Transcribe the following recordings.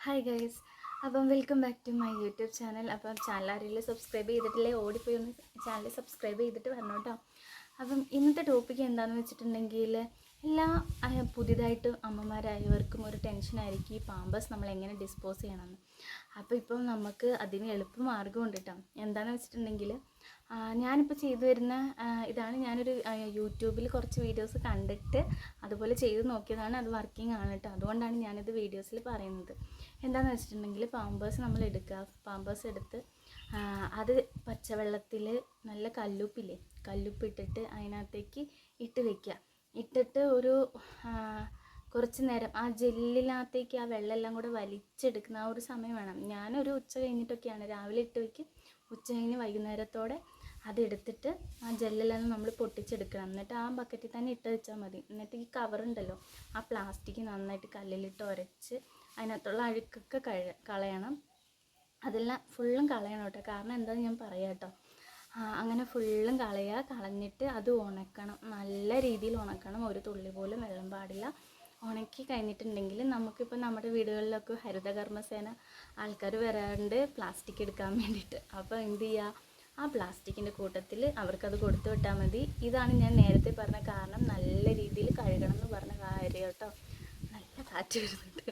Hi guys, അപ്പം welcome back to my YouTube channel. അപ്പം channel ആരെങ്കിലും സബ്സ്ക്രൈബ് ചെയ്തിട്ടില്ലേ ഓടിപ്പോയി ഒന്ന് ചാനൽ സബ്സ്ക്രൈബ് ചെയ്തിട്ട് വരണം കേട്ടോ. അപ്പം ഇന്നത്തെ ടോപ്പിക്ക് എന്താണെന്ന് വെച്ചിട്ടുണ്ടെങ്കിൽ പുതിയതായിട്ട് അമ്മമാരായവർക്കും ഒരു ടെൻഷനായിരിക്കും ഈ പാമ്പേഴ്സ് നമ്മൾ എങ്ങനെ ഡിസ്പോസ് ചെയ്യണമെന്ന്. അപ്പോൾ ഇപ്പം നമുക്ക് അതിന് എളുപ്പ മാർഗ്ഗമുണ്ട് കേട്ടോ. എന്താണെന്ന് വെച്ചിട്ടുണ്ടെങ്കിൽ ഞാനിപ്പോൾ ചെയ്തു വരുന്ന ഇതാണ്. ഞാനൊരു യൂട്യൂബിൽ കുറച്ച് വീഡിയോസ് കണ്ടിട്ട് അതുപോലെ ചെയ്ത് നോക്കിയതാണ്. അത് വർക്കിംഗ് ആണ് കേട്ടോ. അതുകൊണ്ടാണ് ഞാനിത് വീഡിയോസിൽ പറയുന്നത്. എന്താണെന്ന് വെച്ചിട്ടുണ്ടെങ്കിൽ പാമ്പേഴ്സ് നമ്മൾ എടുക്കുക. പാമ്പേഴ്സ് എടുത്ത് അത് പച്ചവെള്ളത്തിൽ നല്ല കല്ലുപ്പിട്ടിട്ട് അതിനകത്തേക്ക് ഇട്ട് വെക്കുക. ഇട്ടിട്ട് ഒരു കുറച്ച് നേരം ആ ജെല്ലിനകത്തേക്ക് ആ വെള്ളമെല്ലാം കൂടെ വലിച്ചെടുക്കുന്ന ആ ഒരു സമയം വേണം. ഞാനൊരു ഉച്ച കഴിഞ്ഞിട്ടൊക്കെയാണ്, രാവിലെ ഇട്ട് വയ്ക്കും. ഉച്ച കഴിഞ്ഞ് വൈകുന്നേരത്തോടെ അതെടുത്തിട്ട് ആ ജെല്ലെല്ലാം നമ്മൾ പൊട്ടിച്ചെടുക്കണം. എന്നിട്ട് ആ ബക്കറ്റിൽ തന്നെ ഇട്ട് വെച്ചാൽ മതി. എന്നിട്ട് ഈ കവറുണ്ടല്ലോ, ആ പ്ലാസ്റ്റിക് നന്നായിട്ട് കല്ലിലിട്ട് ഉരച്ച് അതിനകത്തുള്ള അഴുക്കൊക്കെ കളയണം. അതെല്ലാം ഫുള്ളും കളയണം കേട്ടോ. കാരണം എന്താണെന്ന് ഞാൻ പറയാം കേട്ടോ. അങ്ങനെ ഫുള്ളും കളഞ്ഞിട്ട് അത് ഉണക്കണം. നല്ല രീതിയിൽ ഉണക്കണം. ഒരു തുള്ളി പോലും വെള്ളം പാടില്ല. ഉണക്കി കഴിഞ്ഞിട്ടുണ്ടെങ്കിൽ നമുക്കിപ്പോൾ നമ്മുടെ വീടുകളിലൊക്കെ ഹരിതകർമ്മസേന ആൾക്കാർ വരാറുണ്ട് പ്ലാസ്റ്റിക് എടുക്കാൻ വേണ്ടിയിട്ട്. അപ്പോൾ എന്ത് ചെയ്യുക, ആ പ്ലാസ്റ്റിക്കിൻ്റെ കൂട്ടത്തിൽ അവർക്കത് കൊടുത്തു വിട്ടാൽ മതി. ഇതാണ് ഞാൻ നേരത്തെ പറഞ്ഞ കാരണം, നല്ല രീതിയിൽ കഴുകണം എന്ന് പറഞ്ഞ കാര്യം കേട്ടോ. നല്ല കാറ്റ് വരുന്നുണ്ട്.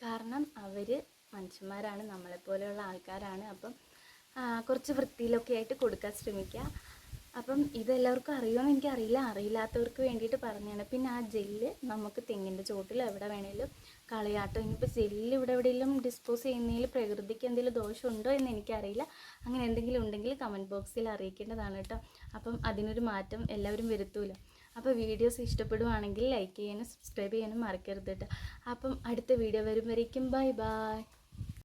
കാരണം അവർ മനുഷ്യന്മാരാണ്, നമ്മളെപ്പോലെയുള്ള ആൾക്കാരാണ്. അപ്പം കുറച്ച് വൃത്തിയിലൊക്കെ ആയിട്ട് കൊടുക്കാൻ ശ്രമിക്കുക. അപ്പം ഇതെല്ലാവർക്കും അറിയുമെന്ന് എനിക്കറിയില്ല. അറിയില്ലാത്തവർക്ക് വേണ്ടിയിട്ട് പറഞ്ഞതാണ്. പിന്നെ ആ ജെല്ല് നമുക്ക് തെങ്ങിൻ്റെ ചോട്ടിൽ എവിടെ വേണേലും കളയാട്ടോ. ഇനിയിപ്പോൾ ജെല്ല് ഇവിടെ എവിടെയെങ്കിലും ഡിസ്പോസ് ചെയ്യുന്നതിൽ പ്രകൃതിക്ക് എന്തെങ്കിലും ദോഷമുണ്ടോ എന്ന് എനിക്കറിയില്ല. അങ്ങനെ എന്തെങ്കിലും ഉണ്ടെങ്കിൽ കമൻറ്റ് ബോക്സിൽ അറിയിക്കേണ്ടതാണ് കേട്ടോ. അപ്പം അതിനൊരു മാറ്റം എല്ലാവരും വരുത്തുമല്ലോ. അപ്പോൾ വീഡിയോസ് ഇഷ്ടപ്പെടുവാണെങ്കിൽ ലൈക്ക് ചെയ്യാനും സബ്സ്ക്രൈബ് ചെയ്യാനും മറക്കരുത് കേട്ടോ. അപ്പം അടുത്ത വീഡിയോ വരുമ്പോഴേക്കും ബൈ ബൈ.